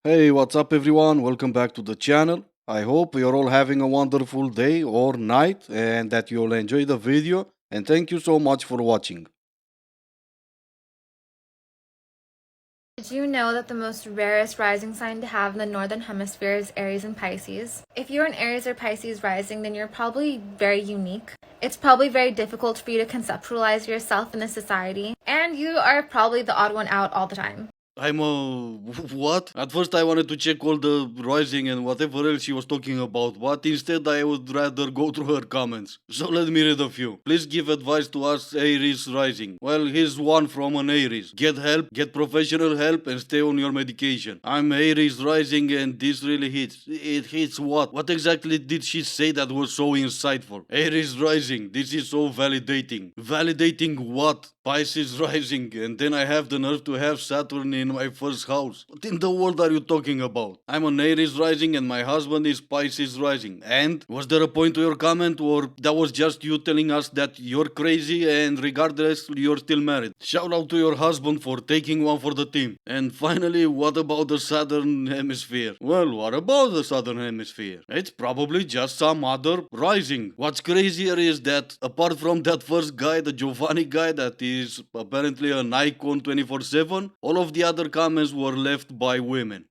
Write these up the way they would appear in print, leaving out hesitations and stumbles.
Hey, what's up, everyone? Welcome back to the channel. I hope you're all having a wonderful day or night and that you'll enjoy the video. And thank you so much for watching. Did you know that the most rarest rising sign to have in the Northern Hemisphere is Aries and Pisces? If you're an Aries or Pisces rising, then you're probably very unique. It's probably very difficult for you to conceptualize yourself in this society, and you are probably the odd one out all the time. I'm a. What? At first, I wanted to check all the rising and whatever else she was talking about, but instead, I would rather go through her comments. So let me read a few. Please give advice to us Aries rising. Well, here's one from an Aries. Get help, get professional help, and stay on your medication. I'm Aries rising, and this really hits. It hits what? What exactly did she say that was so insightful? Aries rising, this is so validating. Validating what? Pisces rising, and then I have the nerve to have Saturn in my first house. What in the world are you talking about? I'm an Aries rising and my husband is Pisces rising. And was there a point to your comment, or that was just you telling us that you're crazy and regardless you're still married? Shout out to your husband for taking one for the team. And finally, what about the southern hemisphere? Well, what about the southern hemisphere? It's probably just some other rising. What's crazier is that apart from that first guy, the Giovanni guy that is apparently an icon 24/7, all of the other comments were left by women.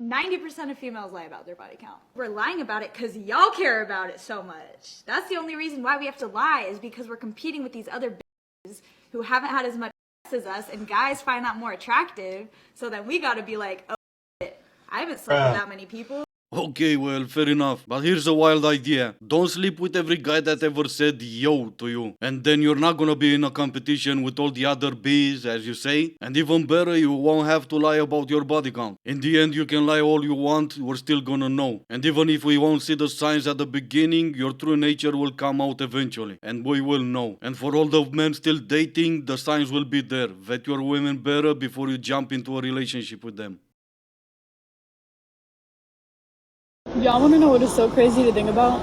90% of females lie about their body count. We're lying about it because y'all care about it so much. That's the only reason why we have to lie, is because we're competing with these other bitches who haven't had as much as us, and guys find that more attractive, so then we gotta be like, oh shit, I haven't slept with that many people. Okay, well, fair enough. But here's a wild idea. Don't sleep with every guy that ever said yo to you. And then you're not gonna be in a competition with all the other bees, as you say. And even better, you won't have to lie about your body count. In the end, you can lie all you want, we're still gonna know. And even if we won't see the signs at the beginning, your true nature will come out eventually. And we will know. And for all the men still dating, the signs will be there. Vet your women better before you jump into a relationship with them. Y'all want to know what is so crazy to think about?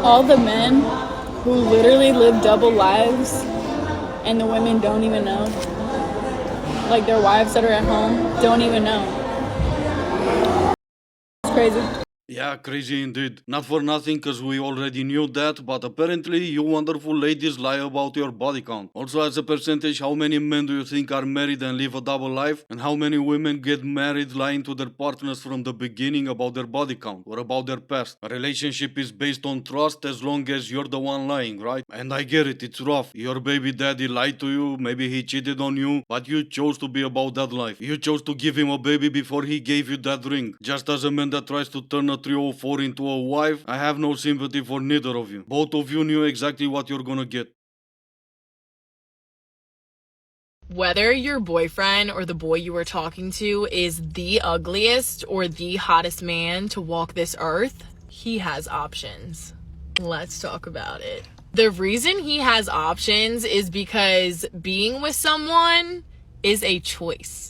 All the men who literally live double lives and the women don't even know. Like their wives that are at home don't even know. It's crazy. Yeah, crazy indeed. Not for nothing, cause we already knew that, but apparently you wonderful ladies lie about your body count. Also, as a percentage, how many men do you think are married and live a double life? And how many women get married lying to their partners from the beginning about their body count or about their past? A relationship is based on trust as long as you're the one lying, right? And I get it, it's rough. Your baby daddy lied to you, maybe he cheated on you, but you chose to be about that life. You chose to give him a baby before he gave you that ring. Just as a man that tries to turn a 304 into a wife, I have no sympathy for neither of you. Both of you knew exactly what you're gonna get. Whether your boyfriend or the boy you were talking to is the ugliest or the hottest man to walk this earth, he has options. Let's talk about it. The reason he has options is because being with someone is a choice.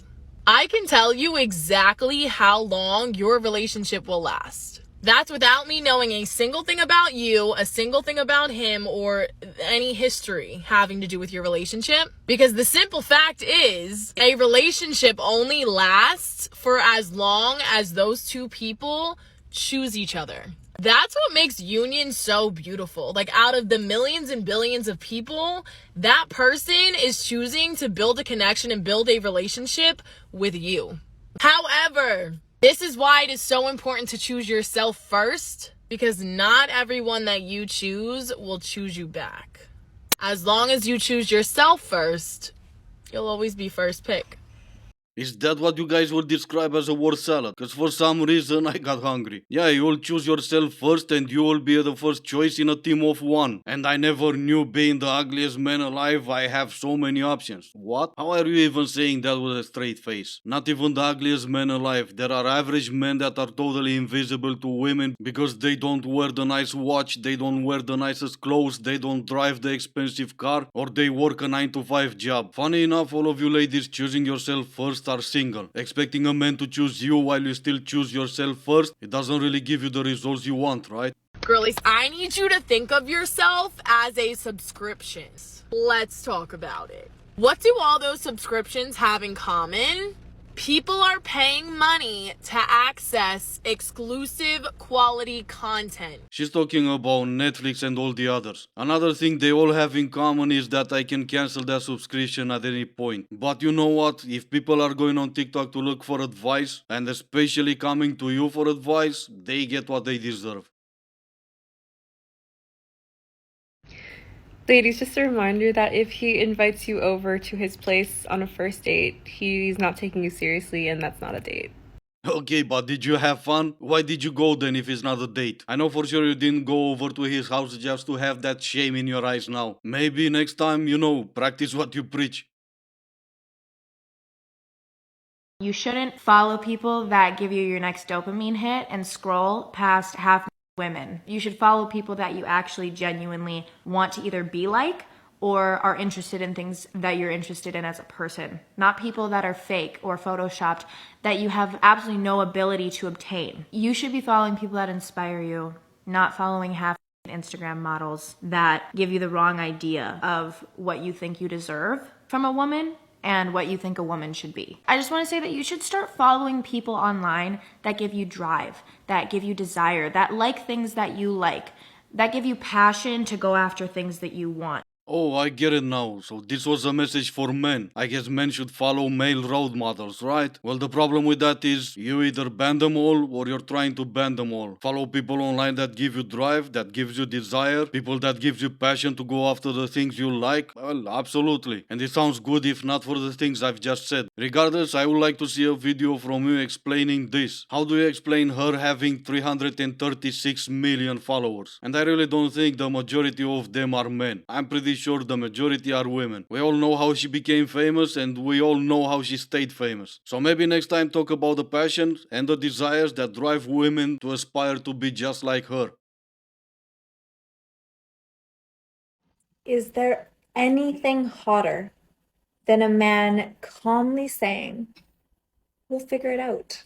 I can tell you exactly how long your relationship will last. That's without me knowing a single thing about you, a single thing about him, or any history having to do with your relationship. Because the simple fact is, a relationship only lasts for as long as those two people choose each other. That's what makes union so beautiful. Like, out of the millions and billions of people, that person is choosing to build a connection and build a relationship with you. However, this is why it is so important to choose yourself first, because not everyone that you choose will choose you back. As long as you choose yourself first, you'll always be first pick. Is that what you guys would describe as a word salad? Cause for some reason I got hungry. Yeah, you will choose yourself first and you will be the first choice in a team of one. And I never knew being the ugliest man alive I have so many options. What? How are you even saying that with a straight face? Not even the ugliest man alive. There are average men that are totally invisible to women because they don't wear the nice watch, they don't wear the nicest clothes, they don't drive the expensive car, or they work a 9 to 5 job. Funny enough, all of you ladies choosing yourself first are single. Expecting a man to choose you while you still choose yourself first, it doesn't really give you the results you want, right? Girlies, I need you to think of yourself as a subscription. Let's talk about it. What do all those subscriptions have in common? People are paying money to access exclusive quality content. She's talking about Netflix and all the others. Another thing they all have in common is that I can cancel their subscription at any point. But you know what? If people are going on TikTok to look for advice, and especially coming to you for advice, they get what they deserve. Ladies, just a reminder that if he invites you over to his place on a first date, he's not taking you seriously and that's not a date. Okay, but did you have fun? Why did you go then if it's not a date? I know for sure you didn't go over to his house just to have that shame in your eyes now. Maybe next time, practice what you preach. You shouldn't follow people that give you your next dopamine hit and scroll past half women. You should follow people that you actually genuinely want to either be like or are interested in things that you're interested in as a person. Not people that are fake or photoshopped that you have absolutely no ability to obtain. You should be following people that inspire you, not following half Instagram models that give you the wrong idea of what you think you deserve from a woman and what you think a woman should be. I just want to say that you should start following people online that give you drive, that give you desire, that like things that you like, that give you passion to go after things that you want. Oh, I get it now. So this was a message for men. I guess men should follow male role models, right? Well, the problem with that is you either ban them all or you're trying to ban them all. Follow people online that give you drive, that gives you desire, people that gives you passion to go after the things you like. Well, absolutely. And it sounds good if not for the things I've just said. Regardless, I would like to see a video from you explaining this. How do you explain her having 336 million followers? And I really don't think the majority of them are men. I'm pretty sure the majority are women. We all know how she became famous and we all know how she stayed famous. So maybe next time talk about the passions and the desires that drive women to aspire to be just like her. Is there anything hotter than a man calmly saying, "We'll figure it out"?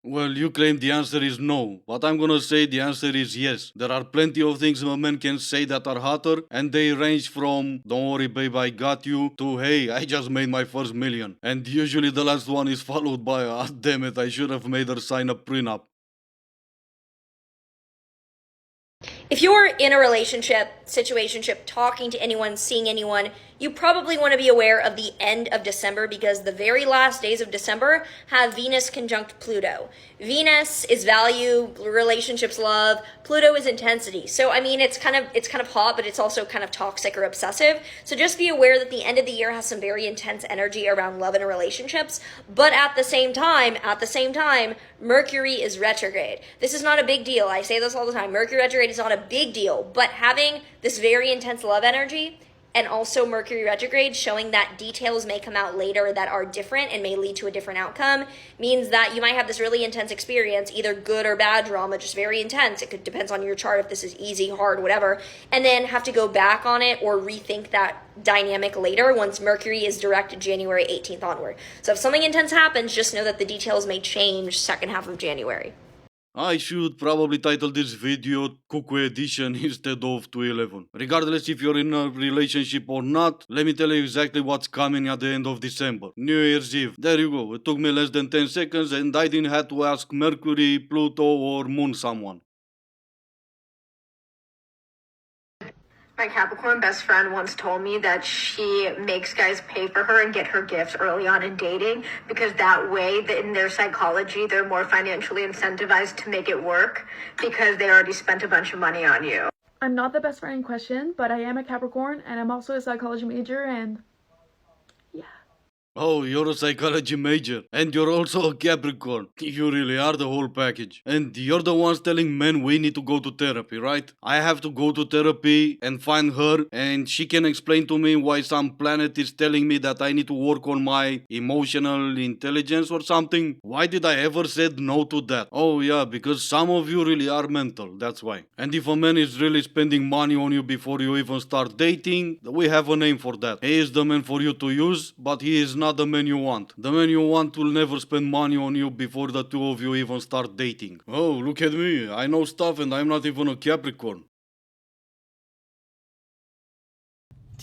Well, you claim the answer is no, but I'm gonna say the answer is yes. There are plenty of things a man can say that are hotter, and they range from "don't worry babe, I got you" to "hey, I just made my first million." And usually the last one is followed by "ah damn it, I should have made her sign a prenup." If you're in a relationship, situationship, talking to anyone, seeing anyone, you probably want to be aware of the end of December because the very last days of December have Venus conjunct Pluto. Venus is value, relationships, love. Pluto is intensity. So I mean, it's kind of hot, but it's also kind of toxic or obsessive. So just be aware that the end of the year has some very intense energy around love and relationships. But at the same time, Mercury is retrograde. This is not a big deal. I say this all the time. Mercury retrograde is not a big deal, but having this very intense love energy and also Mercury retrograde showing that details may come out later that are different and may lead to a different outcome means that you might have this really intense experience, either good or bad drama, just very intense. It depends on your chart if this is easy, hard, whatever, and then have to go back on it or rethink that dynamic later once Mercury is direct January 18th onward. So if something intense happens, just know that the details may change second half of January. I should probably title this video Cuckoo Edition instead of 211. Regardless if you're in a relationship or not, let me tell you exactly what's coming at the end of December. New Year's Eve. There you go. It took me less than 10 seconds and I didn't have to ask Mercury, Pluto or Moon someone. My Capricorn best friend once told me that she makes guys pay for her and get her gifts early on in dating because that way, in their psychology, they're more financially incentivized to make it work because they already spent a bunch of money on you. I'm not the best friend in question, but I am a Capricorn and I'm also a psychology major and Oh, you're a psychology major. And you're also a Capricorn. You really are the whole package. And you're the ones telling men we need to go to therapy, right? I have to go to therapy and find her and she can explain to me why some planet is telling me that I need to work on my emotional intelligence or something. Why did I ever said no to that? Oh yeah, because some of you really are mental, that's why. And if a man is really spending money on you before you even start dating, we have a name for that. He is the man for you to use, but he is not the man you want. The man you want will never spend money on you before the two of you even start dating. Oh, look at me. I know stuff and I'm not even a Capricorn.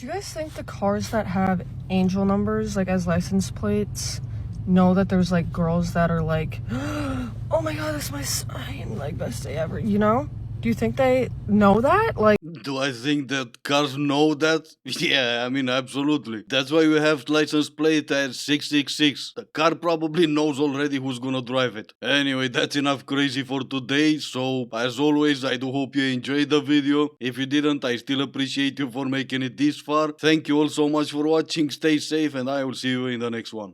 Do you guys think the cars that have angel numbers, like as license plates, know that there's like girls that are like, oh my god, that's my sign, like best day ever, you know? Do you think they know that? Like, Do I think that cars know that? Yeah, I mean, absolutely. That's why we have license plate at 666. The car probably knows already who's gonna drive it. Anyway, that's enough crazy for today. So, as always, I do hope you enjoyed the video. If you didn't, I still appreciate you for making it this far. Thank you all so much for watching. Stay safe, and I will see you in the next one.